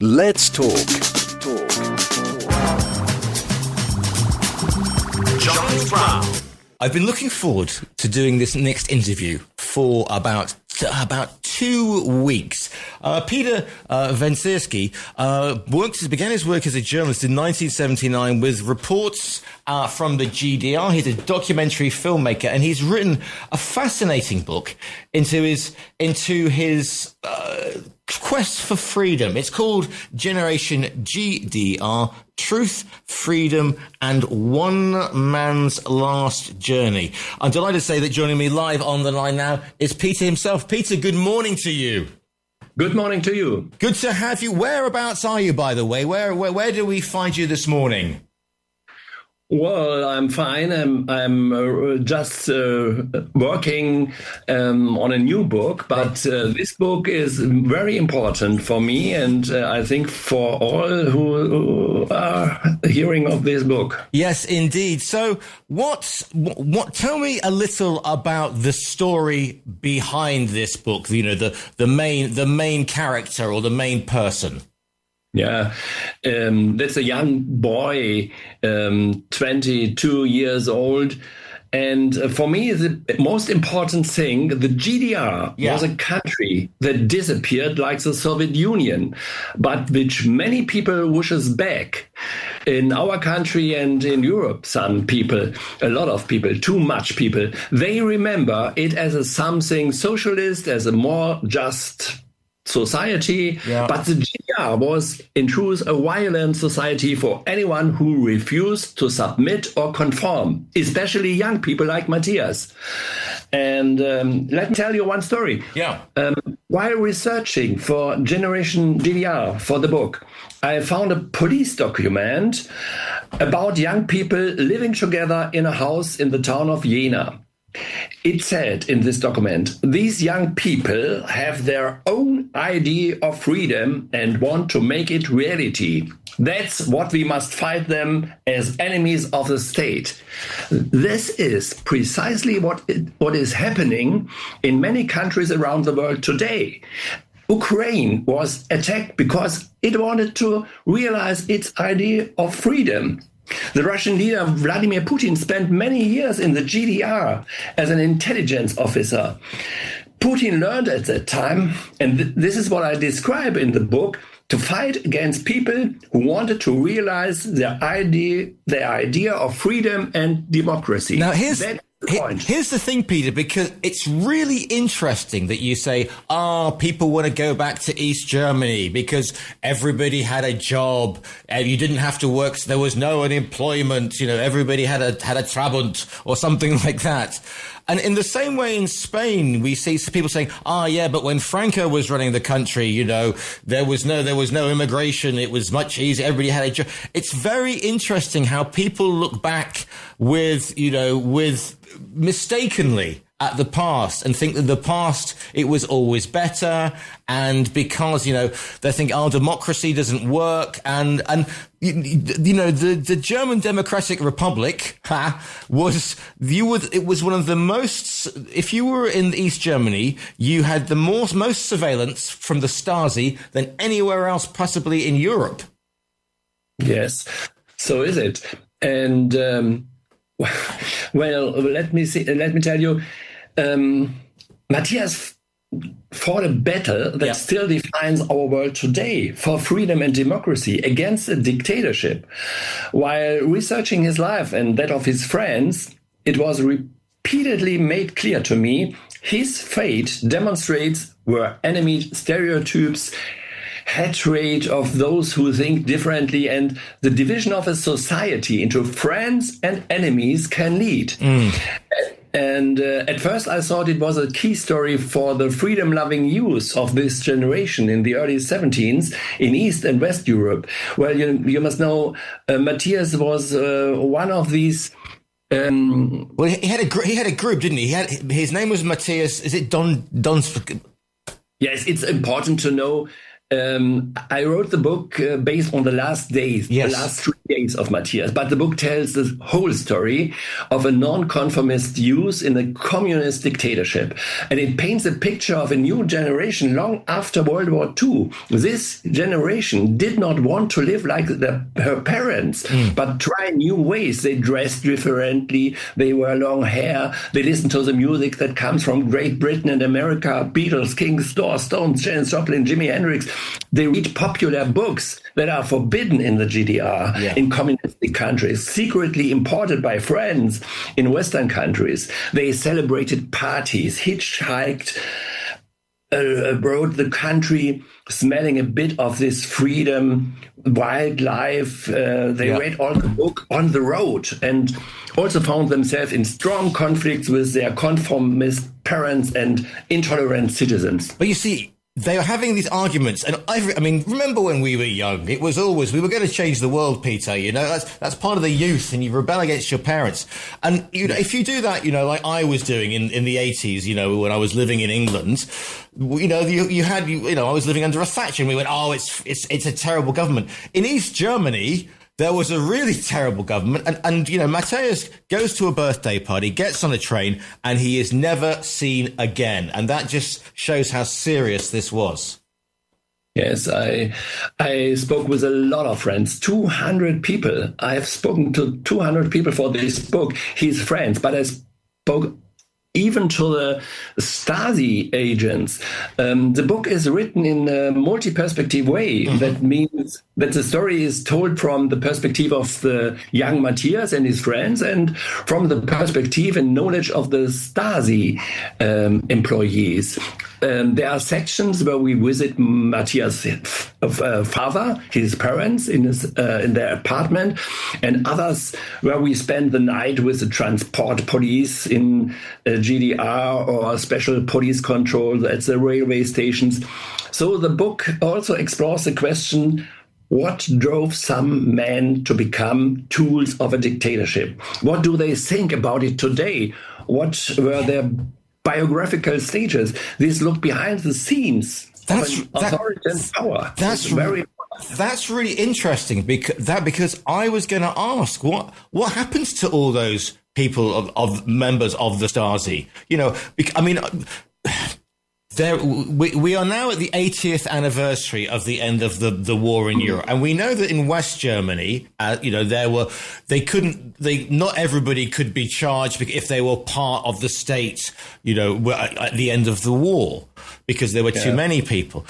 Let's talk. Giles Brown. I've been looking forward to doing this next interview for about 2 weeks. Peter Wensierski began his work as a journalist in 1979 with reports from the GDR. He's a documentary filmmaker, and he's written a fascinating book into his quest for freedom. It's called Generation GDR: Truth, Freedom, and One Man's Last Journey. I'm delighted to say that joining me live on the line now is Peter himself. Peter, good morning to you. Good morning to you. Good to have you. Whereabouts are you, by the way? Where do we find you this morning? Well, I'm fine. I'm just working on a new book, but this book is very important for me, and I think for all who are hearing of this book. Yes, indeed. So, what? Tell me a little about the story behind this book. You know, the main character or the main person. Yeah, that's a young boy, 22 years old. And for me, the most important thing, the GDR was a country that disappeared like the Soviet Union, but which many people wishes back. In our country and in Europe, some people, a lot of people, too much people, they remember it as a something socialist, as a more just society, but the GDR was in truth a violent society for anyone who refused to submit or conform, especially young people like Matthias. And let me tell you one story. While researching for Generation GDR for the book, I found a police document about young people living together in a house in the town of Jena. It said in this document, these young people have their own idea of freedom and want to make it reality. That's what we must fight them as enemies of the state. This is precisely what is happening in many countries around the world today. Ukraine was attacked because it wanted to realize its idea of freedom. The Russian leader Vladimir Putin spent many years in the GDR as an intelligence officer. Putin learned at that time, and this is what I describe in the book, to fight against people who wanted to realize their idea of freedom and democracy. Now, here's the thing, Peter, because it's really interesting that you say, people want to go back to East Germany because everybody had a job and you didn't have to work. So there was no unemployment. You know, everybody had a Trabant or something like that. And in the same way in Spain, we see people saying, but when Franco was running the country, you know, there was no immigration. It was much easier. Everybody had a job. It's very interesting how people look back with mistakenly at the past and think that the past, it was always better. And because, you know, they think, democracy doesn't work. And the German Democratic Republic it was one of the most, if you were in East Germany, you had the most surveillance from the Stasi than anywhere else possibly in Europe. Yes, so is it. And, well, let me tell you, Matthias fought a battle that still defines our world today for freedom and democracy against a dictatorship. While researching his life and that of his friends, it was repeatedly made clear to me his fate demonstrates where enemy stereotypes, hatred of those who think differently, and the division of a society into friends and enemies can lead. And at first I thought it was a key story for the freedom-loving youth of this generation in the early 70s in East and West Europe. Well, you must know, Matthias was one of these. Well, he had a group, didn't he? His name was Matthias. Is it Don? Yes, it's important to know I wrote the book based on the last days, the last 3 days of Matthias. But the book tells the whole story of a non-conformist youth in a communist dictatorship. And it paints a picture of a new generation long after World War II. This generation did not want to live like her parents, but try new ways. They dressed differently. They wear long hair. They listen to the music that comes from Great Britain and America, Beatles, Kings, Doors, Stones, Janis Joplin, Jimi Hendrix. They read popular books that are forbidden in the GDR, in communistic countries, secretly imported by friends in Western countries. They celebrated parties, hitchhiked abroad the country, smelling a bit of this freedom, wildlife. They read all the book on the road and also found themselves in strong conflicts with their conformist parents and intolerant citizens. But you see, they were having these arguments, and I mean, remember when we were young? It was always, we were going to change the world, Peter. You know, that's part of the youth, and you rebel against your parents. And you know, if you do that, you know, like I was doing in the 80s, you know, when I was living in England, you know, I was living under a Thatcher, and we went, oh, it's a terrible government. In East Germany, there was a really terrible government, and you know, Matthias goes to a birthday party, gets on a train, and he is never seen again. And that just shows how serious this was. Yes, I spoke with a lot of friends, 200 people. I have spoken to 200 people for this book, his friends, but I spoke even to the Stasi agents. The book is written in a multi-perspective way. That means that the story is told from the perspective of the young Matthias and his friends, and from the perspective and knowledge of the Stasi employees. There are sections where we visit Matthias' father, his parents in their apartment, and others where we spend the night with the transport police in GDR or special police control at the railway stations. So the book also explores the question, what drove some men to become tools of a dictatorship? What do they think about it today? What were their biographical stages? This look behind the scenes of authority and power. That's really interesting because I was going to ask what happens to all those people of members of the Stasi? You know, I mean, we are now at the 80th anniversary of the end of the war in Europe, and we know that in West Germany, you know, not everybody could be charged if they were part of the state, you know, at the end of the war, because there were too many people.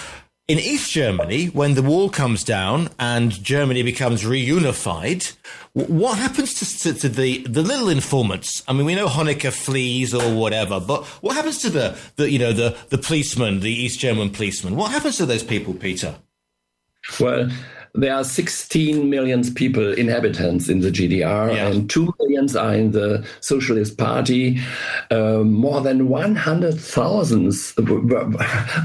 In East Germany, when the wall comes down and Germany becomes reunified, what happens to the little informants? I mean, we know Honecker flees or whatever, but what happens to the policemen, the East German policemen? What happens to those people, Peter? Well, there are 16 million people, inhabitants in the GDR, and 2 million are in the Socialist Party. More than 100,000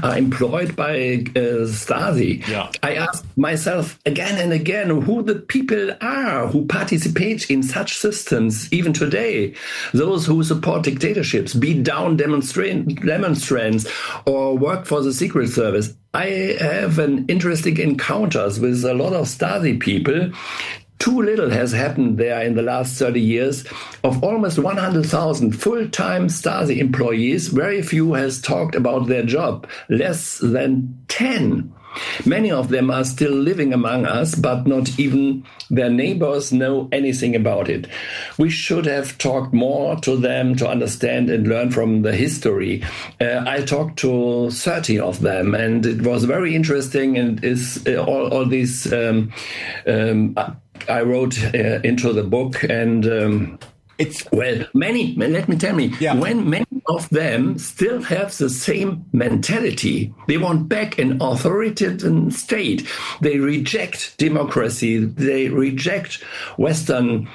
are employed by Stasi. Yeah. I asked myself again and again who the people are who participate in such systems, even today. Those who support dictatorships, beat down demonstrants, or work for the Secret Service. I have an interesting encounters with a lot of Stasi people. Too little has happened there in the last 30 years. Of almost 100,000 full-time Stasi employees, very few has talked about their job, less than 10. Many of them are still living among us, but not even their neighbors know anything about it. We should have talked more to them to understand and learn from the history. I talked to 30 of them, and it was very interesting. And is all these I wrote into the book, and many. Let me tell me, when many of them still have the same mentality, they want back an authoritarian state. They reject democracy. They reject Western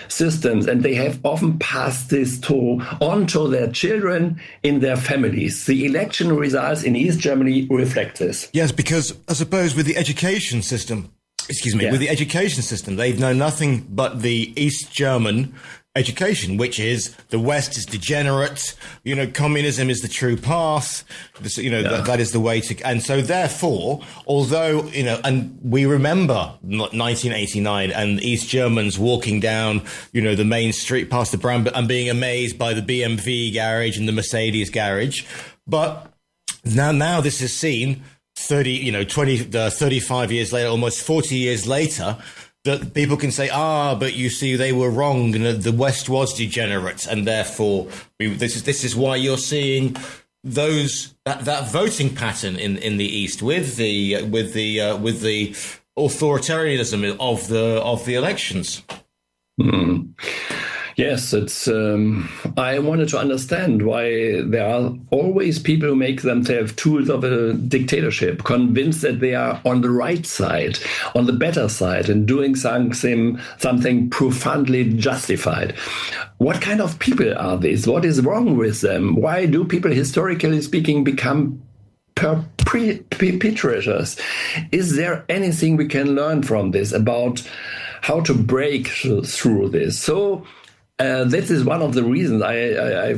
systems, and they have often passed this on to their children in their families. The election results in East Germany reflect this. Yes, because I suppose with the education system. With the education system, they've known nothing but the East German education, which is the West is degenerate, communism is the true path, that is the way to, and so therefore, although, and we remember 1989 and East Germans walking down, the main street past the Brand and being amazed by the BMW garage and the Mercedes garage, but now this is seen 35 years later, almost 40 years later, that people can say, but you see, they were wrong, and the West was degenerate, and therefore this is why you're seeing that voting pattern in the East with the authoritarianism of the elections. Mm. Yes, it's. I wanted to understand why there are always people who make themselves tools of a dictatorship, convinced that they are on the right side, on the better side, and doing something profoundly justified. What kind of people are these? What is wrong with them? Why do people, historically speaking, become perpetrators? Is there anything we can learn from this about how to break through this? So. This is one of the reasons I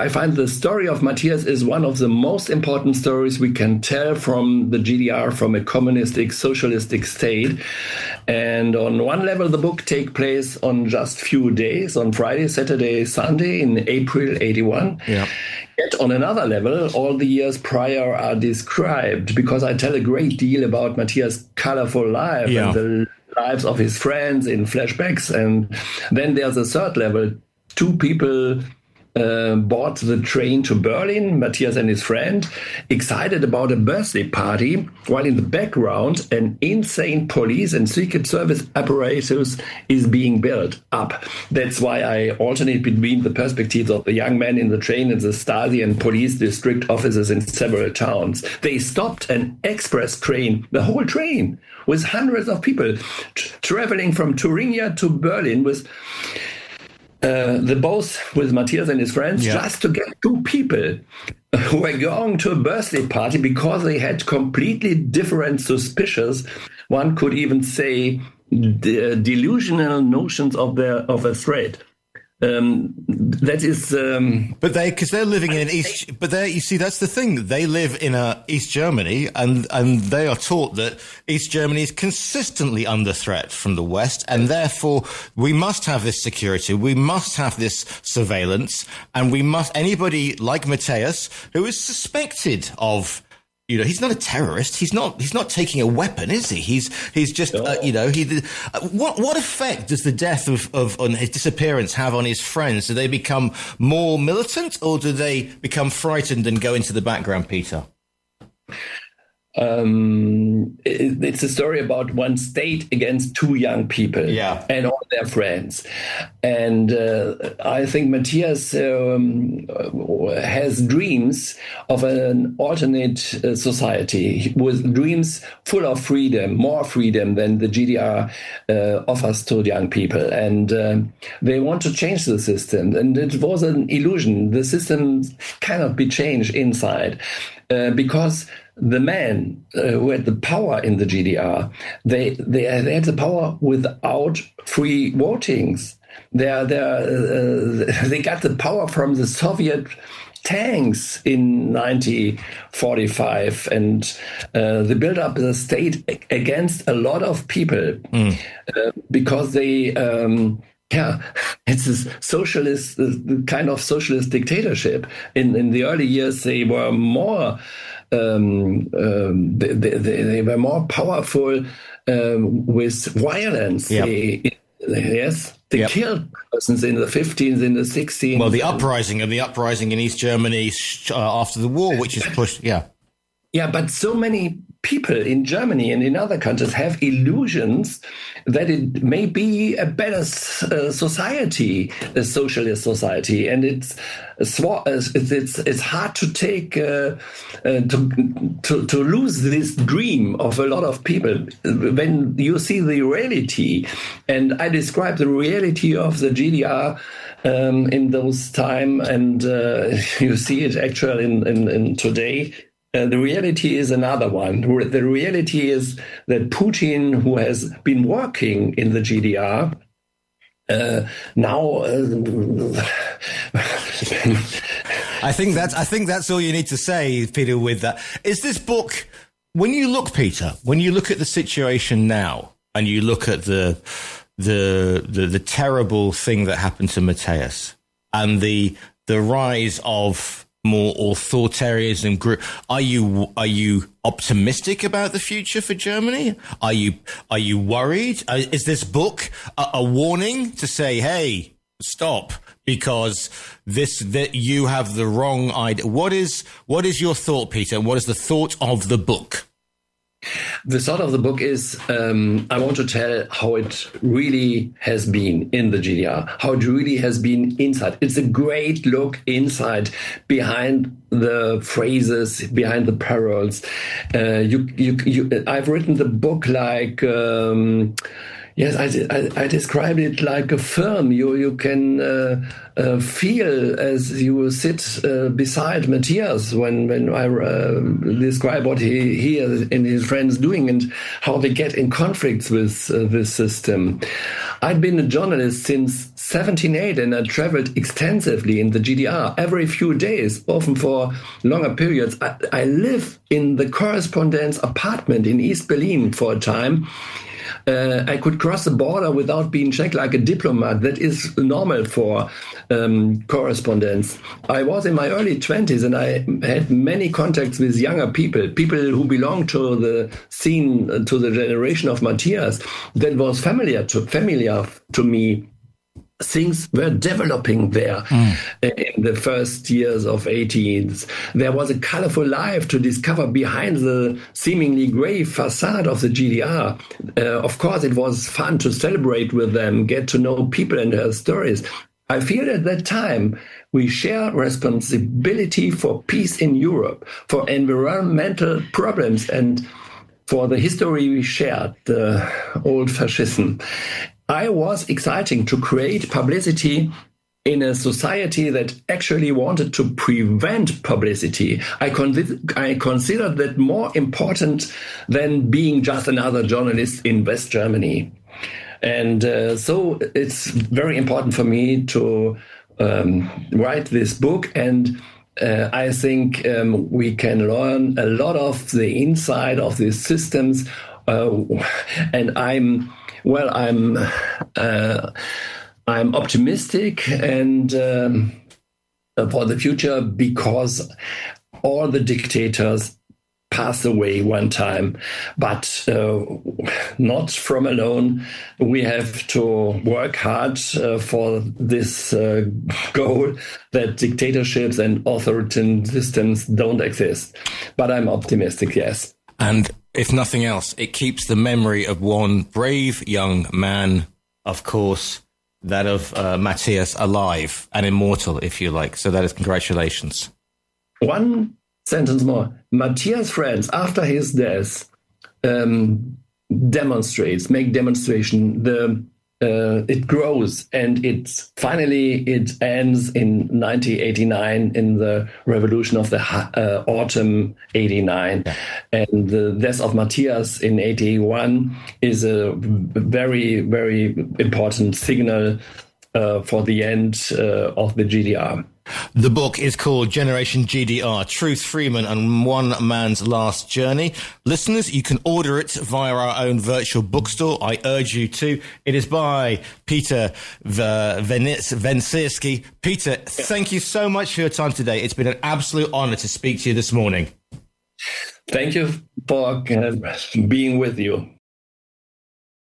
find the story of Matthias is one of the most important stories we can tell from the GDR, from a communistic, socialistic state. And on one level, the book takes place on just few days, on Friday, Saturday, Sunday in April 81. Yeah. Yet on another level, all the years prior are described, because I tell a great deal about Matthias' colorful life and the lives of his friends in flashbacks. And then there's a third level. Two people bought the train to Berlin, Matthias and his friend, excited about a birthday party, while in the background an insane police and secret service apparatus is being built up. That's why I alternate between the perspectives of the young man in the train and the Stasi and police district offices in several towns. They stopped an express train, the whole train, with hundreds of people traveling from Thuringia to Berlin with both with Matthias and his friends, just to get two people who were going to a birthday party because they had completely different suspicious, one could even say delusional notions of a threat. That is, but because they're living in East. But you see, that's the thing. They live in East Germany, and they are taught that East Germany is consistently under threat from the West, and therefore we must have this security, we must have this surveillance, and we must anybody like Matthias who is suspected of. He's not a terrorist. He's not taking a weapon, is he? He's just, what effect does the death of his disappearance have on his friends? Do they become more militant, or do they become frightened and go into the background, Peter? It's a story about one state against two young people and all their friends. And I think Matthias has dreams of an alternate society with dreams full of freedom, more freedom than the GDR offers to young people. And they want to change the system. And it was an illusion. The system cannot be changed inside because the men who had the power in the GDR, they had the power without free votings. They got the power from the Soviet tanks in 1945, and they built up the state against a lot of people because they. It's a socialist, kind of socialist dictatorship. In the early years, they were more. They were more powerful with violence. Yep. They killed persons in the 15s, in the 16s. Well, the uprising in East Germany after the war, which is pushed. Yeah, but so many people in Germany and in other countries have illusions that it may be a better society, a socialist society, and it's hard to take to lose this dream of a lot of people when you see the reality. And I describe the reality of the GDR in those time, and you see it actually in today. The reality is another one. The reality is that Putin, who has been working in the GDR, now. I think that's all you need to say, Peter. With that, is this book? When you look, Peter, when you look at the situation now, and you look at the terrible thing that happened to Matthias, and the rise of more authoritarianism group, are you optimistic about the future for Germany? Are you worried? Is this book a warning to say, hey, stop, because that you have the wrong idea? What is your thought, Peter? What is the thought of the book? The thought of the book is, I want to tell how it really has been in the GDR, how it really has been inside. It's a great look inside, behind the phrases, behind the paroles. I've written the book like. Yes, I described it like a film. You can feel as you sit beside Matthias when I describe what he and his friends doing and how they get in conflicts with this system. I've been a journalist since 1708 and I traveled extensively in the GDR every few days, often for longer periods. I live in the correspondence apartment in East Berlin for a time. I could cross the border without being checked like a diplomat. That is normal for correspondence. I was in my early 20s and I had many contacts with younger people who belong to the scene, to the generation of Matthias. That was familiar to me. Things were developing there in the first years of 18th. There was a colorful life to discover behind the seemingly gray facade of the GDR. Of course, it was fun to celebrate with them, get to know people and their stories. I feel at that time we share responsibility for peace in Europe, for environmental problems, and for the history we shared, the old fascism. I was exciting to create publicity in a society that actually wanted to prevent publicity. I considered that more important than being just another journalist in West Germany. And so it's very important for me to write this book. And I think we can learn a lot of the inside of these systems. And I'm optimistic and for the future, because all the dictators passed away one time, but not from alone. We have to work hard for this goal that dictatorships and authoritarian systems don't exist. But I'm optimistic, yes. And if nothing else, it keeps the memory of one brave young man, of course, that of Matthias, alive and immortal, if you like. So that is congratulations. One sentence more. Matthias' friends, after his death, make demonstration. It grows, and it ends in 1989 in the revolution of the autumn 89. Yeah. And the death of Matthias in 81 is a very, very important signal for the end of the GDR. The book is called Generation GDR, Truth, Freeman and One Man's Last Journey. Listeners, you can order it via our own virtual bookstore. I urge you to. It is by Peter Wensierski. Peter, thank you so much for your time today. It's been an absolute honor to speak to you this morning. Thank you for being with you.